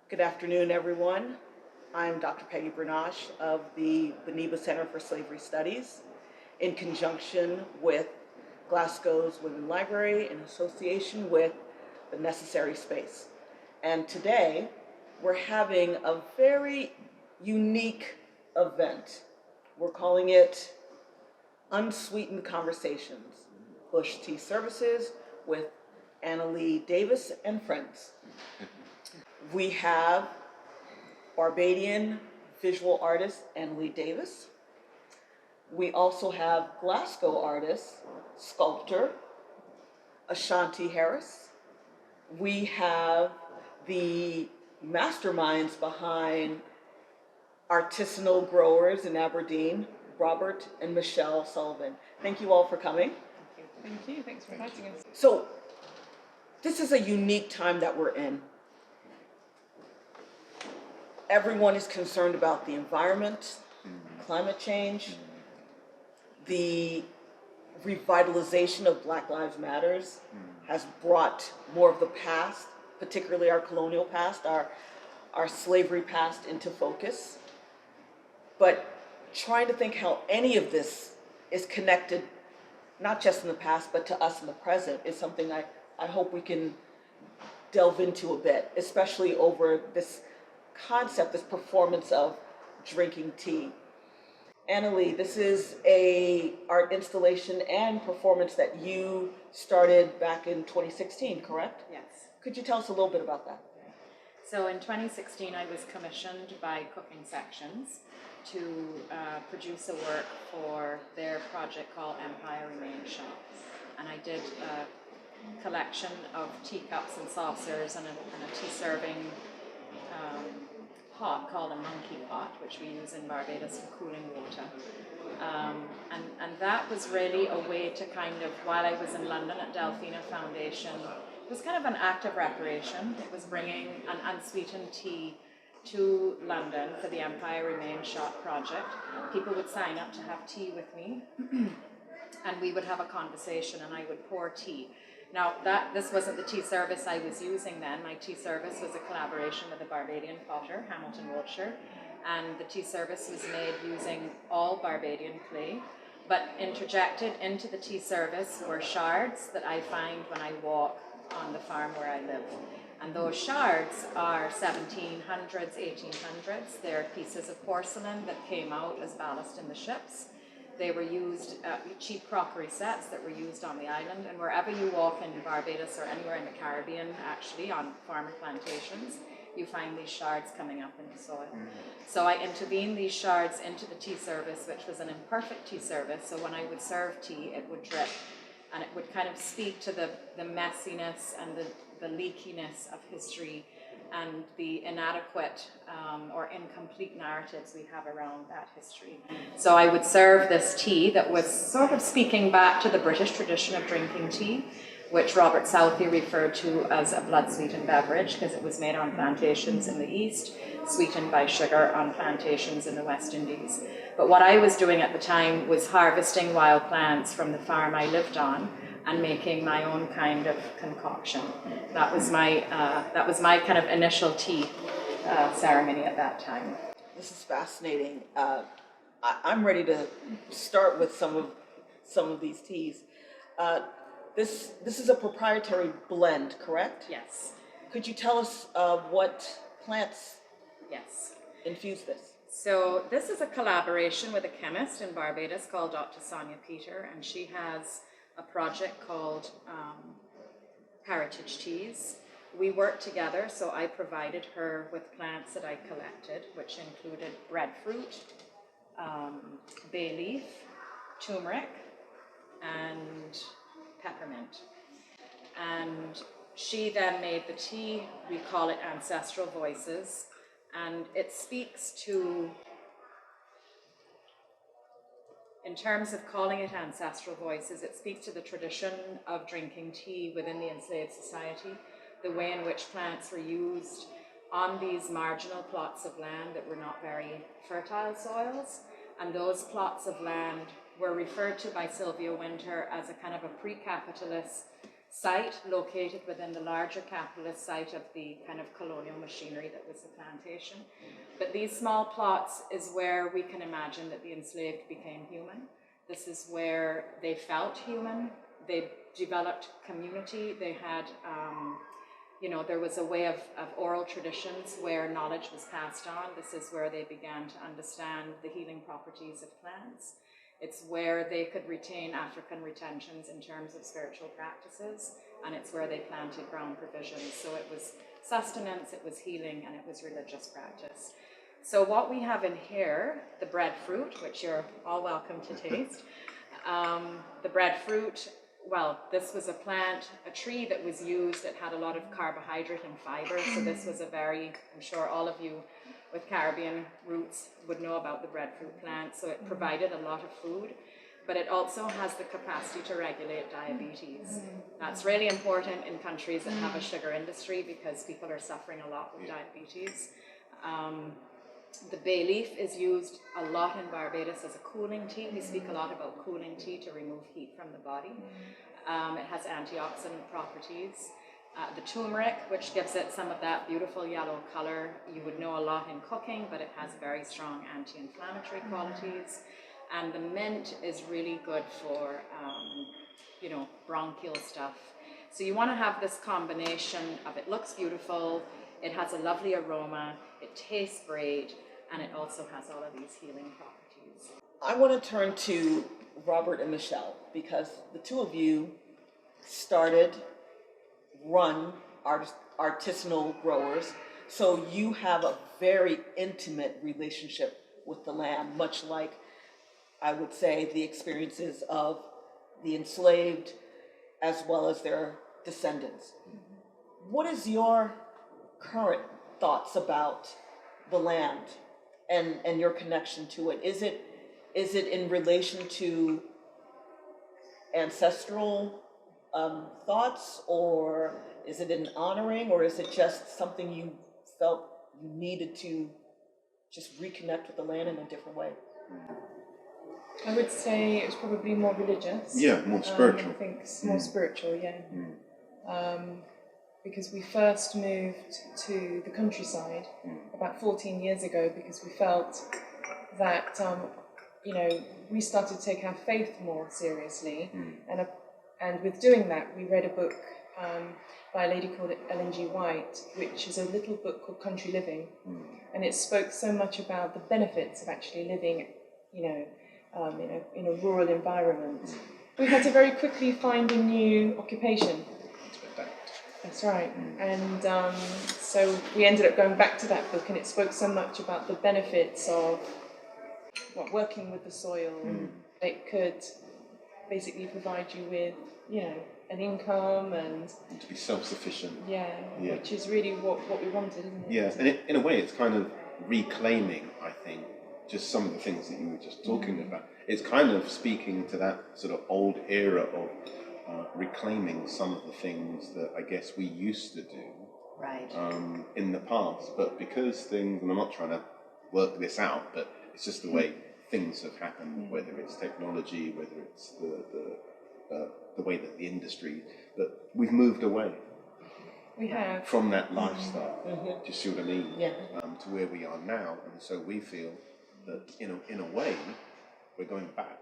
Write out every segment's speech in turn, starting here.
Good afternoon, everyone. I'm Dr. Peggy Brunache of the Beniba Centre for Slavery Studies, in conjunction with Glasgow's Women's Library in association with the Necessary Space. And today, we're having a very unique event. We're calling it Unsweetened Conversations, Bush Tea Services with Annalee Davis and friends. We have Barbadian visual artist Annalee Davis. We also have Glasgow artist, sculptor Ashanti Harris. We have the masterminds behind Artisan Growers in Aberdeen, Robert and Michelle Sullivan. Thank you all for coming. Thank you. Thanks for inviting us. So, this is a unique time that we're in. Everyone is concerned about the environment, climate change, the revitalization of Black Lives Matters has brought more of the past, particularly our colonial past, our slavery past into focus. But trying to think how any of this is connected, not just in the past, but to us in the present, is something I hope we can delve into a bit, especially over this concept, this performance of drinking tea. Annalee, this is a art installation and performance that you started back in 2016, correct? Yes. Could you tell us a little bit about that? So in 2016, I was commissioned by Cooking Sections to produce a work for their project called Empire Remains Shop. And I did a collection of teacups and saucers and a tea serving pot called a monkey pot, which we use in Barbados for cooling water. And that was really a way to kind of, while I was in London at Delphina Foundation, it was kind of an act of reparation. It was bringing an unsweetened tea to London for the Empire Remains Shop project. People would sign up to have tea with me, and we would have a conversation, and I would pour tea. Now, this wasn't the tea service I was using then. My tea service was a collaboration with a Barbadian potter, Hamilton Wiltshire, and the tea service was made using all Barbadian clay. But interjected into the tea service were shards that I find when I walk on the farm where I live. And those shards are 1700s, 1800s. They're pieces of porcelain that came out as ballast in the ships. They were used, cheap crockery sets that were used on the island, and wherever you walk in Barbados or anywhere in the Caribbean, actually, on farmer plantations, you find these shards coming up in the soil. So I intervened these shards into the tea service, which was an imperfect tea service, so when I would serve tea, it would drip, and it would kind of speak to the messiness and the leakiness of history and the inadequate or incomplete narratives we have around that history. So I would serve this tea that was sort of speaking back to the British tradition of drinking tea, which Robert Southey referred to as a blood-sweetened beverage because it was made on plantations in the East, sweetened by sugar on plantations in the West Indies. But what I was doing at the time was harvesting wild plants from the farm I lived on and making my own kind of concoction. That was my kind of initial tea ceremony at that time. This is fascinating. I'm ready to start with some of these teas. This is a proprietary blend, correct? Yes. Could you tell us what plants infuse this? So this is a collaboration with a chemist in Barbados called Dr. Sonia Peter, and she has a project called Heritage Teas. We worked together, so I provided her with plants that I collected, which included breadfruit, bay leaf, turmeric, and peppermint. And she then made the tea. We call it Ancestral Voices, and it speaks to, in terms of calling it Ancestral Voices, it speaks to the tradition of drinking tea within the enslaved society, the way in which plants were used on these marginal plots of land that were not very fertile soils, and those plots of land were referred to by Sylvia Wynter as a kind of a pre-capitalist site located within the larger capitalist site of the kind of colonial machinery that was the plantation. But these small plots is where we can imagine that the enslaved became human. This is where they felt human. They developed community. They had, there was a way of oral traditions where knowledge was passed on. This is where they began to understand the healing properties of plants. It's where they could retain African retentions in terms of spiritual practices, and it's where they planted ground provisions. So it was sustenance, it was healing, and it was religious practice. So what we have in here, the breadfruit, which you're all welcome to taste. The breadfruit, well, this was a tree that was used that had a lot of carbohydrate and fiber. So this was I'm sure all of you with Caribbean roots would know about the breadfruit plant. So it provided a lot of food, but it also has the capacity to regulate diabetes. That's really important in countries that have a sugar industry because people are suffering a lot with diabetes. The bay leaf is used a lot in Barbados as a cooling tea. We speak a lot about cooling tea to remove heat from the body. It has antioxidant properties. The turmeric, which gives it some of that beautiful yellow color, you would know a lot in cooking, but it has very strong anti-inflammatory qualities. And the mint is really good for, bronchial stuff. So you want to have this combination of it looks beautiful, it has a lovely aroma, it tastes great, and it also has all of these healing properties. I want to turn to Robert and Michelle because the two of you run artisanal growers, so you have a very intimate relationship with the land, much like I would say the experiences of the enslaved as well as their descendants. What is your current thoughts about the land and your connection to it? Is it in relation to ancestral thoughts, or is it an honoring, or is it just something you felt you needed to just reconnect with the land in a different way? I would say it was probably more religious. Yeah, more spiritual. I think more spiritual, yeah. Because we first moved to the countryside about 14 years ago because we felt that, we started to take our faith more seriously. And with doing that, we read a book by a lady called Ellen G. White, which is a little book called Country Living. And it spoke so much about the benefits of actually living, in a rural environment. We had to very quickly find a new occupation. That's right. And so we ended up going back to that book, and it spoke so much about the benefits of working with the soil. It could basically provide you with, an income and to be self-sufficient. Yeah, which is really what we wanted, isn't it? Yeah, and in a way it's kind of reclaiming, I think, just some of the things that you were just talking about. It's kind of speaking to that sort of old era of reclaiming some of the things that I guess we used to do in the past. But because things, and I'm not trying to work this out, but it's just the way things have happened, whether it's technology, whether it's the way that the industry, that we've moved away. We have. From that lifestyle, do you see what I mean? Yeah. To where we are now, and so we feel that in a way we're going back,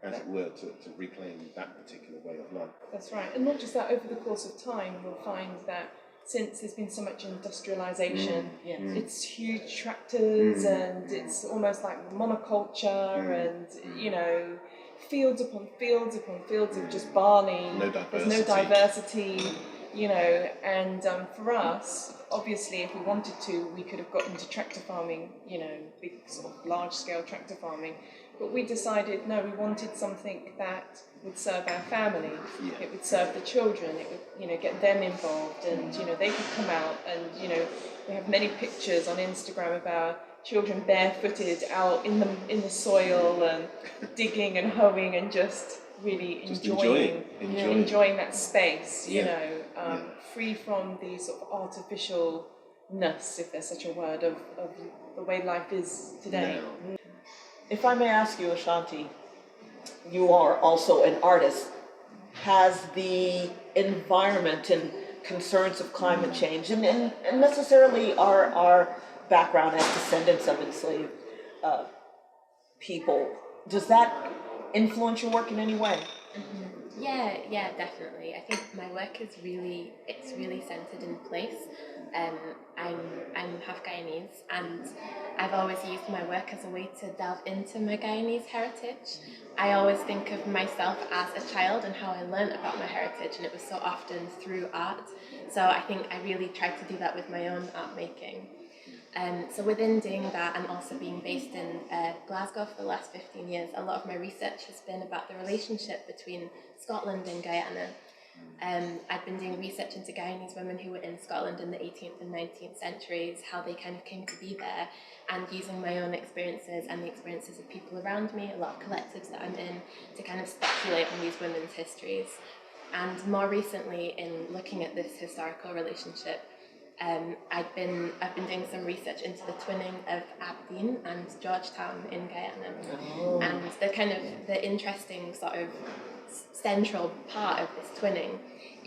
as it were, to reclaim that particular way of life. That's right, and not just that. Over the course of time, we'll find that since there's been so much industrialization, it's huge tractors and it's almost like monoculture and fields upon fields upon fields of just barley. There's no diversity. And for us, obviously, if we wanted to, we could have got into tractor farming, big sort of large-scale tractor farming. But we decided, no, we wanted something that would serve our family. Yeah. It would serve the children. It would, get them involved, and they could come out and we have many pictures on Instagram of our children barefooted out in the soil and digging and hoeing and just really enjoying that space, free from the sort of artificialness, if there's such a word, of the way life is today. No. If I may ask you, Ashanti, you are also an artist. has the environment and concerns of climate change and necessarily our background as descendants of enslaved people, does that influence your work in any way? Yeah, definitely. I think my work is really centered in place. I'm half Guyanese, and I've always used my work as a way to delve into my Guyanese heritage. I always think of myself as a child and how I learned about my heritage, and it was so often through art. So I think I really tried to do that with my own art making. So within doing that, and also being based in Glasgow for the last 15 years, a lot of my research has been about the relationship between Scotland and Guyana. I've been doing research into Guyanese women who were in Scotland in the 18th and 19th centuries, how they kind of came to be there, and using my own experiences and the experiences of people around me, a lot of collectives that I'm in, to kind of speculate on these women's histories. And more recently, in looking at this historical relationship, I've been doing some research into the twinning of Aberdeen and Georgetown in Guyana. Oh. And the interesting sort of central part of this twinning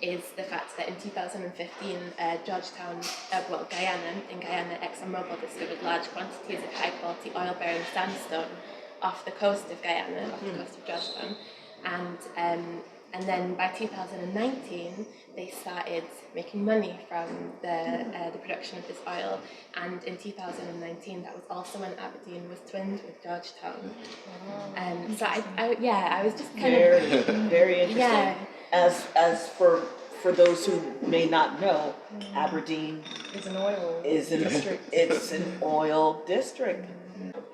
is the fact that in 2015, Guyana, ExxonMobil discovered large quantities of high quality oil bearing sandstone off the coast of Guyana, off the coast of Georgetown. And then by 2019, they started making money from the production of this oil. And in 2019, that was also when Aberdeen was twinned with Georgetown. So I was just kind of very interesting. Yeah. As for those who may not know, Aberdeen It's an oil district. It's an oil district.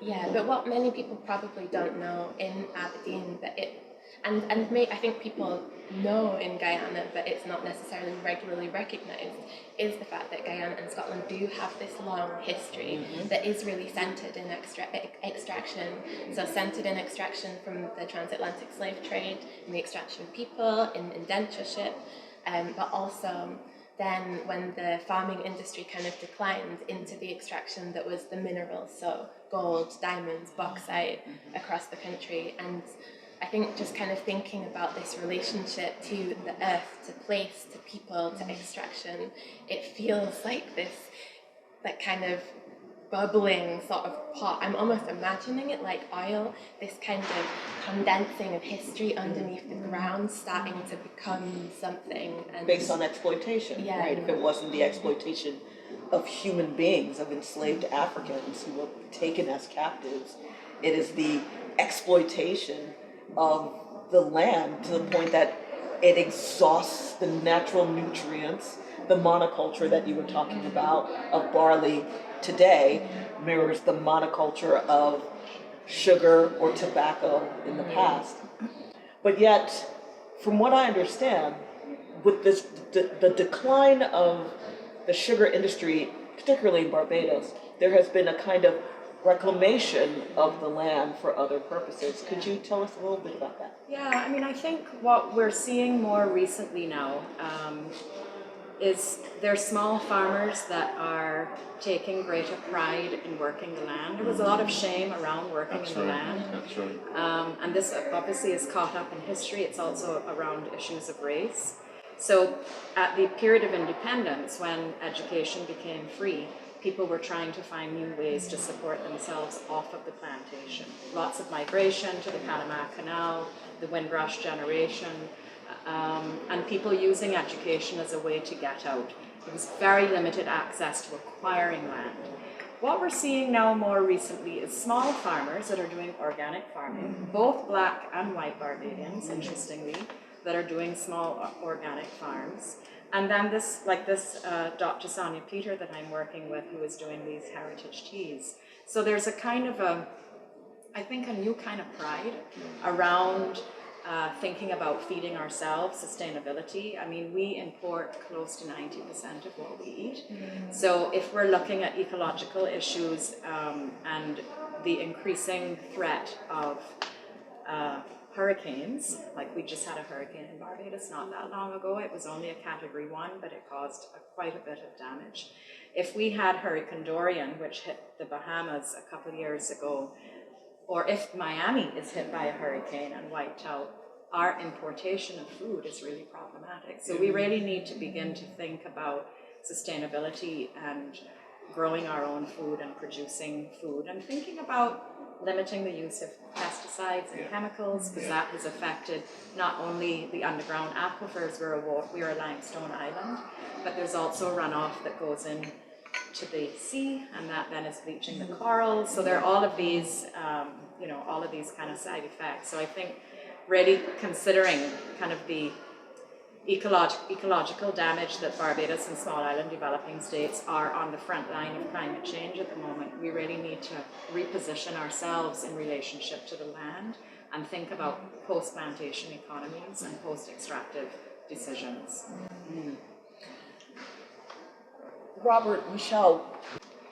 Yeah, but what many people probably don't know in Aberdeen, I think people know in Guyana, but it's not necessarily regularly recognised, is the fact that Guyana and Scotland do have this long history that is really centred in extraction. So centred in extraction from the transatlantic slave trade, in the extraction of people, in indentureship, but also then when the farming industry kind of declined into the extraction that was the minerals, so gold, diamonds, bauxite across the country. And I think just kind of thinking about this relationship to the earth, to place, to people, to extraction, it feels like this, that kind of bubbling sort of pot. I'm almost imagining it like oil, this kind of condensing of history underneath the ground, starting to become something. And Based on exploitation, Yeah. right? If it wasn't the exploitation of human beings, of enslaved Africans who were taken as captives, it is the exploitation of the land to the point that it exhausts the natural nutrients. The monoculture that you were talking about of barley today mirrors the monoculture of sugar or tobacco in the past. But yet, from what I understand, with this, the decline of the sugar industry, particularly in Barbados, there has been a kind of reclamation of the land for other purposes. Could you tell us a little bit about that? Yeah, I mean, I think what we're seeing more recently now is there's small farmers that are taking greater pride in working the land. There was a lot of shame around working in the land. That's right. And this obviously is caught up in history. It's also around issues of race. So at the period of independence, when education became free, people were trying to find new ways to support themselves off of the plantation. Lots of migration to the Panama Canal, the Windrush generation, and people using education as a way to get out. There was very limited access to acquiring land. What we're seeing now more recently is small farmers that are doing organic farming, both black and white Barbadians, interestingly, that are doing small organic farms. And then this Dr. Sonia Peter that I'm working with, who is doing these heritage teas. So there's a kind of I think a new kind of pride around thinking about feeding ourselves, sustainability. I mean, we import close to 90% of what we eat. So if we're looking at ecological issues and the increasing threat of hurricanes, like we just had a hurricane in Barbados not that long ago. It was only a Category 1, but it caused quite a bit of damage. If we had Hurricane Dorian, which hit the Bahamas a couple of years ago, or if Miami is hit by a hurricane and wiped out our importation of food is really problematic. So we really need to begin to think about sustainability and growing our own food and producing food, and thinking about limiting the use of pesticides and chemicals, because that has affected not only the underground aquifers. We're a limestone island, but there's also runoff that goes in to the sea, and that then is bleaching the corals. So there are all of these, all of these kind of side effects. So I think really considering kind of the ecological damage that Barbados and small island developing states are on the front line of climate change at the moment, we really need to reposition ourselves in relationship to the land and think about post-plantation economies and post-extractive decisions. Robert, Michelle,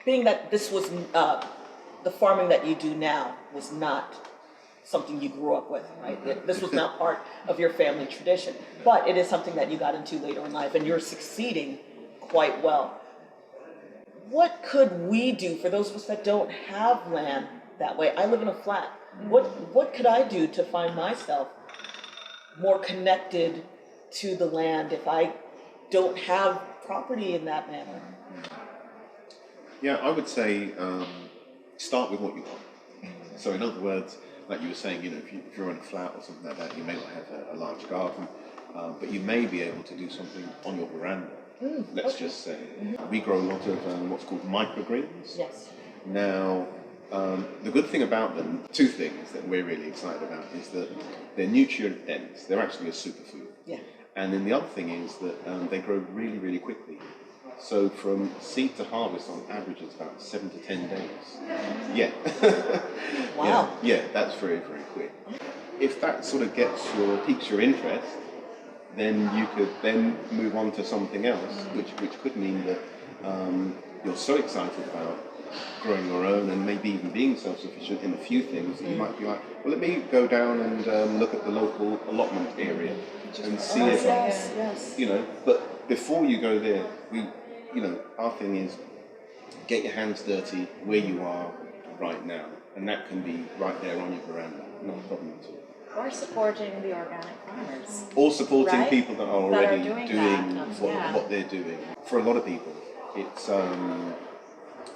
being that this was the farming that you do now was not something you grew up with, right? This was not part of your family tradition, but it is something that you got into later in life, and you're succeeding quite well. What could we do for those of us that don't have land that way? I live in a flat. What could I do to find myself more connected to the land if I don't have property in that manner? Yeah, I would say start with what you want. So in other words, like you were saying, if you're in a flat or something like that, you may not have a large garden, but you may be able to do something on your veranda. Let's just say. We grow a lot of what's called microgreens. Yes. Now, the good thing about them, two things that we're really excited about, is that they're nutrient dense. They're actually a superfood. Yeah. And then the other thing is that they grow really, really quickly. So from seed to harvest on average it's about 7 to 10 days. Yeah. Wow. Yeah, that's very, very quick. If that sort of piques your interest, then you could then move on to something else, which could mean that you're so excited about growing your own and maybe even being self-sufficient in a few things that you might be like, well, let me go down and look at the local allotment area and see if, Yes. but before you go there, our thing is get your hands dirty where you are right now, and that can be right there on your veranda, not a problem at all. Or supporting the organic farmers. Or supporting Right? people that are already doing what they're doing. For a lot of people, it's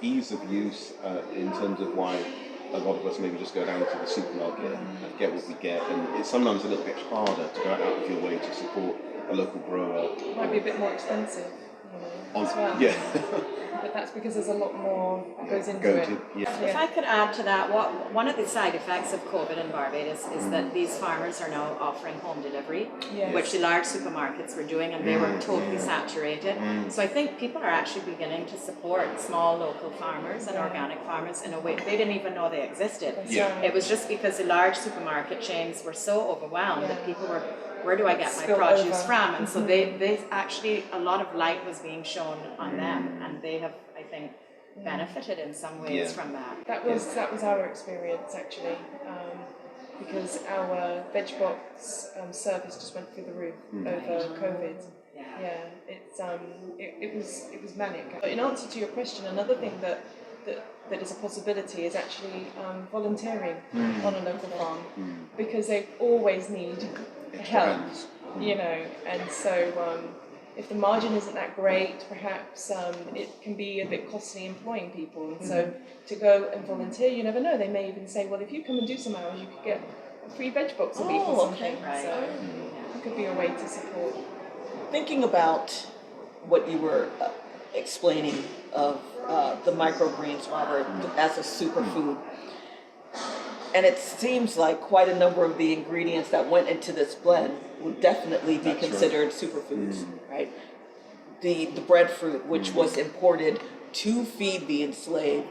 ease of use in terms of why a lot of us maybe just go down to the supermarket and get what we get, and it's sometimes a little bit harder to go out of your way to support a local grower. It might be a bit more expensive, as well. Yeah. But that's because there's a lot more that goes into it. If I could add to that, one of the side effects of COVID in Barbados is that these farmers are now offering home delivery, which the large supermarkets were doing, and they were totally saturated. So I think people are actually beginning to support small local farmers and organic farmers in a way they didn't even know they existed. It was just because the large supermarket chains were so overwhelmed that people were, where do I get my produce from? And so they actually, a lot of light was being shown on them, and they have, I think, benefited in some ways from that. That was our experience actually, because our veg box service just went through the roof over COVID. It was manic. But in answer to your question, another thing that is a possibility is actually volunteering on a local farm, because they always need help, and so if the margin isn't that great, perhaps it can be a bit costly employing people, and so to go and volunteer, you never know, they may even say, well, if you come and do some hours, you could get a free veg box a week or something. So it could be a way to support. Thinking about what you were explaining of the microgreens, Robert, as a superfood, and it seems like quite a number of the ingredients that went into this blend would definitely be considered superfoods, right? The breadfruit, which was imported to feed the enslaved,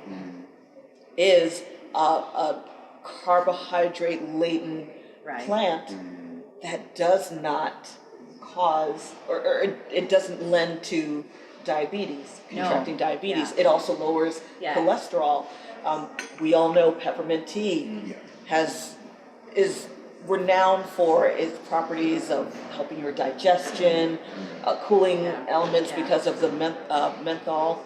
is a carbohydrate-laden plant that does not cause, or it doesn't lend to diabetes, contracting diabetes. It also lowers cholesterol. We all know peppermint tea is renowned for its properties of helping your digestion, cooling elements because of the menthol.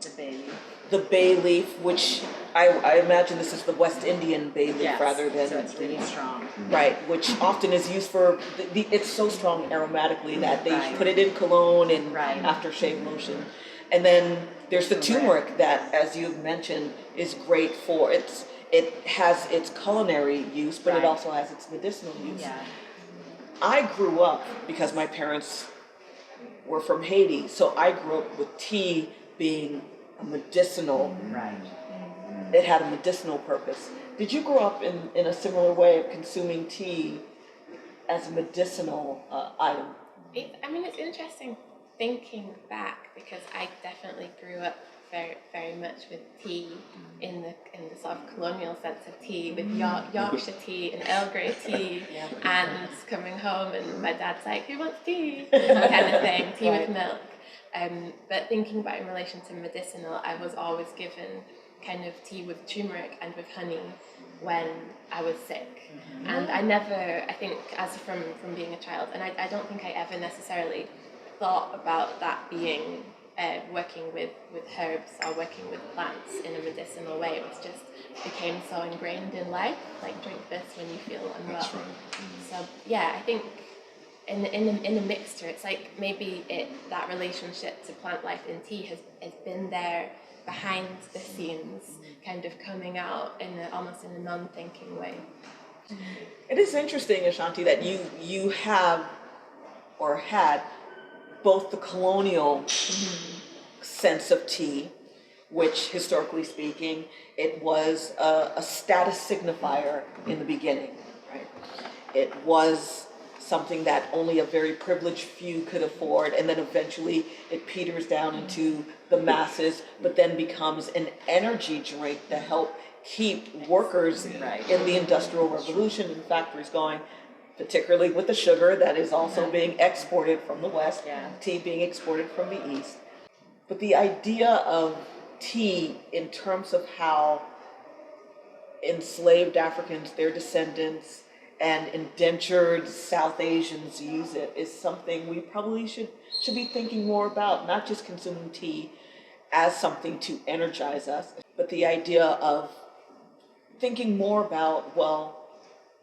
The bay leaf. The bay leaf, which I imagine this is the West Indian bay leaf Yes, rather than so it's really strong. right, which often is used for it's so strong aromatically that they Right. put it in cologne and Right. aftershave lotion. And then there's the turmeric that, as you've mentioned, is great for it has its culinary use, but it Right. also has its medicinal use. Yeah. I grew up because my parents were from Haiti, so I grew up with tea being a medicinal. Right. It had a medicinal purpose. Did you grow up in a similar way of consuming tea as a medicinal item? It's interesting thinking back because I definitely grew up very, very much with tea in the sort of colonial sense of tea, with Yorkshire tea and Earl Grey tea, and coming home and my dad's like, "Who wants tea?" kind of thing, tea with milk. But thinking about in relation to medicinal, I was always given kind of tea with turmeric and with honey when I was sick. And I never, I think, as from being a child, and I don't think I ever necessarily thought about that being working with herbs or working with plants in a medicinal way. It was just became so ingrained in life, like drink this when you feel unwell. That's right. So yeah, I think in a mixture, it's like maybe that relationship to plant life in tea has been there behind the scenes, kind of coming out almost in a non-thinking way. It is interesting, Ashanti, that you have or had both the colonial sense of tea, which historically speaking, it was a status signifier in the beginning, right? It was something that only a very privileged few could afford, and then eventually it peters down into the masses, but then becomes an energy drink to help keep workers in the Industrial Revolution and factories going, particularly with the sugar that is also being exported from the West, tea being exported from the East. But the idea of tea in terms of how enslaved Africans, their descendants, and indentured South Asians use it is something we probably should be thinking more about, not just consuming tea as something to energize us, but the idea of thinking more about, well,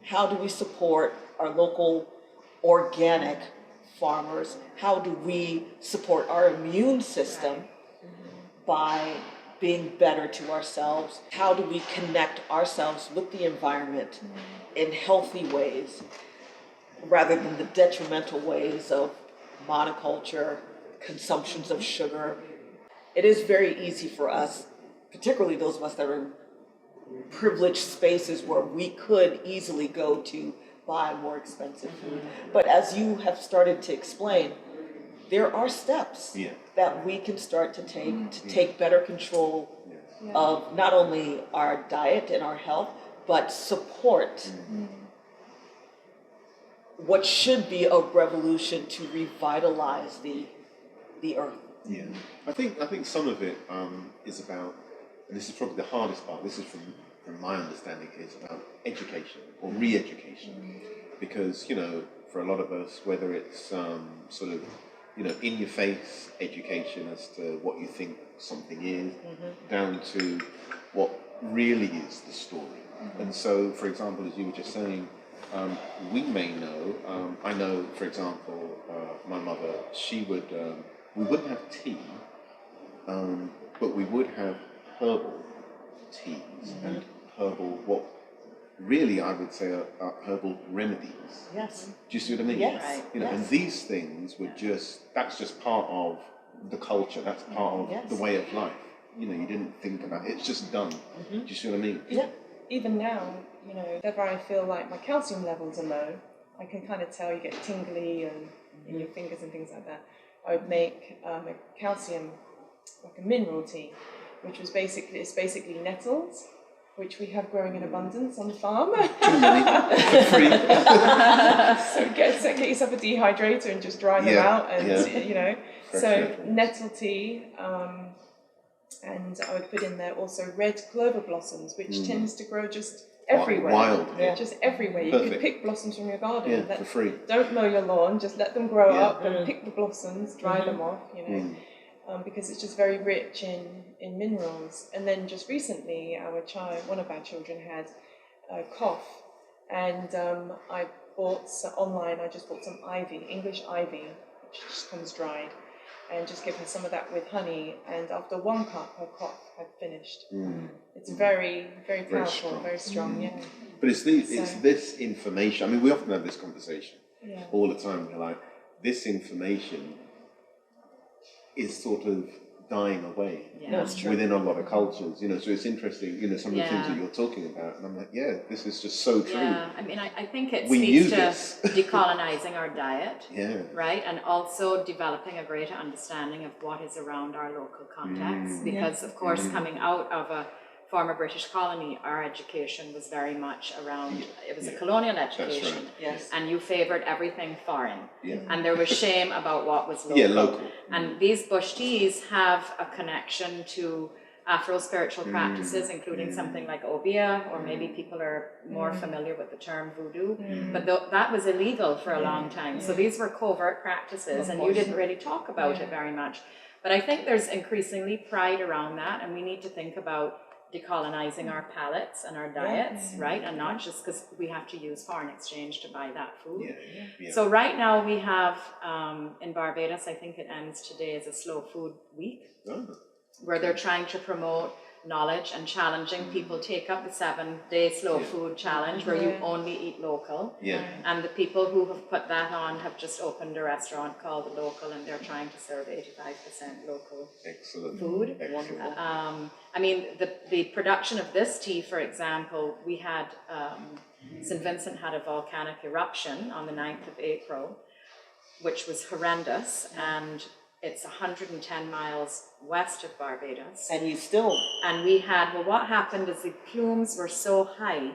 how do we support our local organic farmers? How do we support our immune system by being better to ourselves? How do we connect ourselves with the environment in healthy ways rather than the detrimental ways of monoculture, consumptions of sugar? It is very easy for us, particularly those of us that are in privileged spaces where we could easily go to buy more expensive food. But as you have started to explain, there are steps that we can start to take better control of not only our diet and our health, but support what should be a revolution to revitalize the earth. Yeah, I think some of it is about, and this is probably the hardest part. This is from my understanding, is about education or re-education, because for a lot of us, whether it's sort of in your face education as to what you think something is, down to what really is the story. And so, for example, as you were just saying, we may know. I know, for example, my mother. She would. We wouldn't have tea, but we would have herbal teas and herbal, what really I would say are herbal remedies. Yes. Do you see what I mean? Yes. And these things were that's just part of the culture, that's part of the way of life. You didn't think about it, it's just done. Do you see what I mean? Yeah. Even now, whenever I feel like my calcium levels are low, I can kind of tell you get tingly and in your fingers and things like that. I would make a calcium, like a mineral tea, which was basically nettles, which we have growing in abundance on the farm. Too many, for free. So get yourself a dehydrator and just dry them out, and So nettle tea, and I would put in there also red clover blossoms, which tends to grow just everywhere. Wild. Just everywhere. You Perfect. could pick blossoms from your garden. For free. Don't mow your lawn, just let them grow up and pick the blossoms, dry them off, because it's just very rich in minerals. And then just recently, one of our children had a cough, and I bought online. I just bought some ivy, English ivy, which just comes dried, and just give her some of that with honey. And after 1 cup, her cough had finished. It's very, very powerful, very strong. Yeah. But it's this information. I mean, we often have this conversation all the time. We're like, this information is sort of dying away within a lot of cultures, so it's interesting, some of the things that you're talking about, and I'm like, this is just so true. I mean, I think it speaks to decolonizing our diet, right, and also developing a greater understanding of what is around our local context, because of course coming out of a former British colony, our education was very much around, it was a colonial education, and you favoured everything foreign, and there was shame about what was local. And these bush teas have a connection to Afro-spiritual practices, including something like obeah, or maybe people are more familiar with the term voodoo, but that was illegal for a long time. So these were covert practices, and you didn't really talk about it very much. But I think there's increasingly pride around that, and we need to think about decolonizing our palates and our diets, right? And not just because we have to use foreign exchange to buy that food. So right now we have, in Barbados, I think it ends today, as a slow food week, where they're trying to promote knowledge and challenging people take up the 7-day slow food challenge, where you only eat local. And the people who have put that on have just opened a restaurant called The Local, and they're trying to serve 85% local food. Wonderful. I mean, the production of this tea, for example, we had, St. Vincent had a volcanic eruption on the 9th of April, which was horrendous, and it's 110 miles west of Barbados. And we had, what happened is the plumes were so high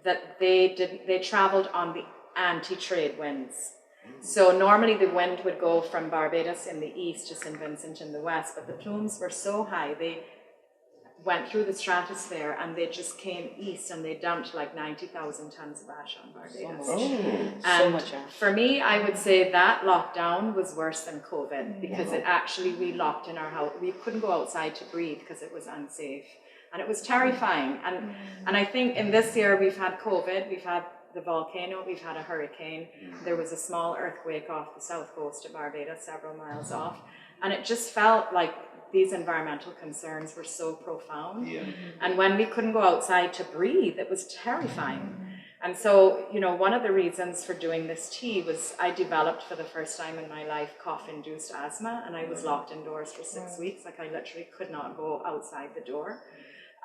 that they traveled on the anti-trade winds. So normally the wind would go from Barbados in the east to St. Vincent in the west, but the plumes were so high, they went through the stratosphere and they just came east, and they dumped like 90,000 tons of ash on Barbados. So much ash. For me, I would say that lockdown was worse than COVID, because we locked in our house. We couldn't go outside to breathe because it was unsafe, and it was terrifying. And I think in this year we've had COVID, we've had the volcano, we've had a hurricane. There was a small earthquake off the south coast of Barbados, several miles off, and it just felt like these environmental concerns were so profound. And when we couldn't go outside to breathe, it was terrifying. And so, one of the reasons for doing this tea was I developed for the first time in my life cough-induced asthma, and I was locked indoors for 6 weeks. Like, I literally could not go outside the door.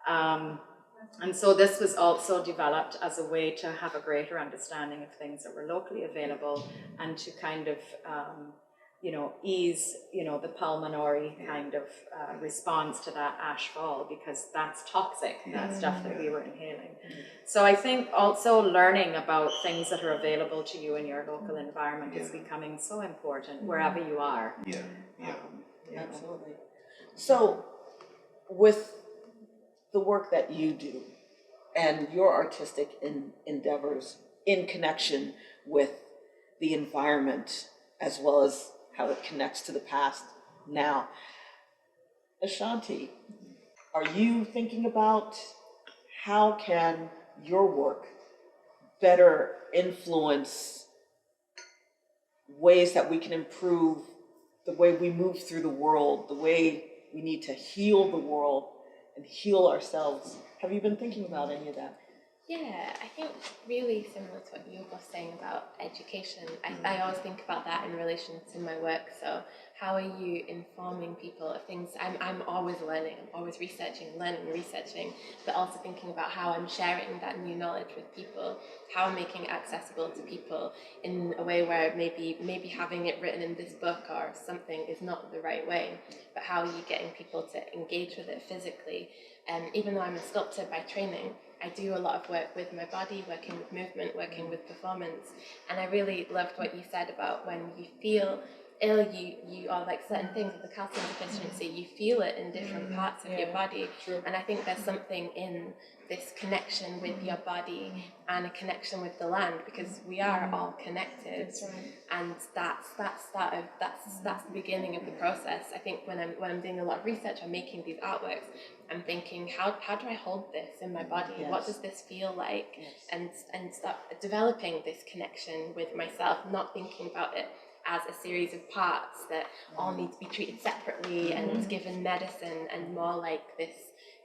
And so this was also developed as a way to have a greater understanding of things that were locally available, and to kind of ease, the pulmonary kind of response to that ash fall, because that's toxic, that stuff that we were inhaling. So I think also learning about things that are available to you in your local environment is becoming so important wherever you are. Absolutely. So with the work that you do and your artistic endeavors in connection with the environment, as well as how it connects to the past now, Ashanti, are you thinking about how can your work better influence ways that we can improve the way we move through the world, the way we need to heal the world and heal ourselves? Have you been thinking about any of that? Yeah, I think really similar to what you were saying about education. I always think about that in relation to my work. So how are you informing people of things? I'm always learning, I'm always learning, researching, but also thinking about how I'm sharing that new knowledge with people, how I'm making it accessible to people in a way where maybe having it written in this book or something is not the right way, but how are you getting people to engage with it physically? And even though I'm a sculptor by training, I do a lot of work with my body, working with movement, working with performance. And I really loved what you said about when you feel ill, you are like certain things with the calcium deficiency, you feel it in different parts of your body. True. And I think there's something in this connection with your body and a connection with the land, because we are all connected. That's right. And that's the beginning of the process. I think when I'm doing a lot of research, I'm making these artworks, I'm thinking, how do I hold this in my body? Yes. What does this feel like? Yes. And start developing this connection with myself, not thinking about it as a series of parts that all need to be treated separately and given medicine, and more like this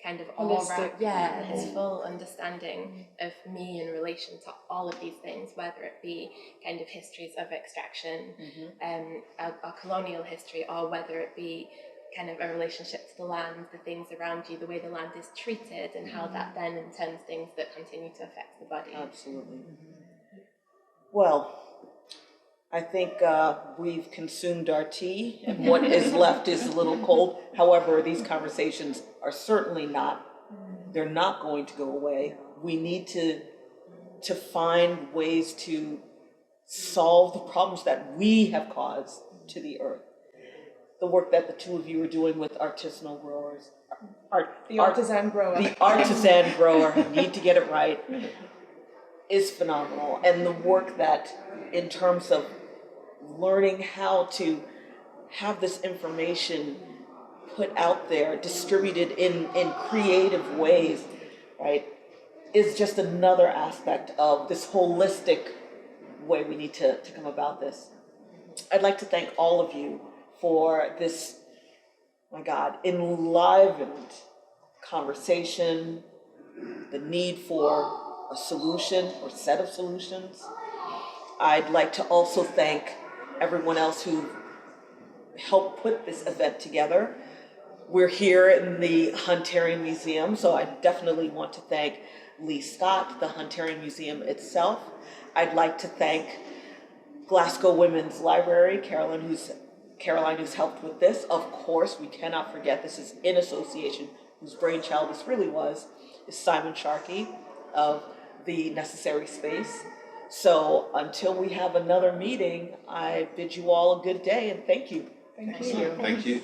kind of Holistic. this full understanding of me in relation to all of these things, whether it be kind of histories of extraction, a colonial history, or whether it be kind of a relationship to the land, the things around you, the way the land is treated, and how that then in turn things that continue to affect the body. Absolutely. Well, I think we've consumed our tea, and what is left is a little cold. However, these conversations are certainly they're not going to go away. We need to find ways to solve the problems that we have caused to the earth. The work that the two of you are doing with artisanal growers, The artisan grower. the artisan grower, need to get it right, is phenomenal. And the work that, in terms of learning how to have this information put out there, distributed in creative ways, right, is just another aspect of this holistic way we need to come about this. I'd like to thank all of you for this, my God, enlivened conversation, the need for a solution or set of solutions. I'd like to also thank everyone else who helped put this event together. We're here in the Hunterian Museum, so I definitely want to thank Lee Scott, the Hunterian Museum itself. I'd like to thank Glasgow Women's Library, Caroline, who's helped with this. Of course, we cannot forget, this is in association, whose brainchild this really was, is Simon Sharkey of the Necessary Space. So until we have another meeting, I bid you all a good day, and thank you. Thank you. Thank you.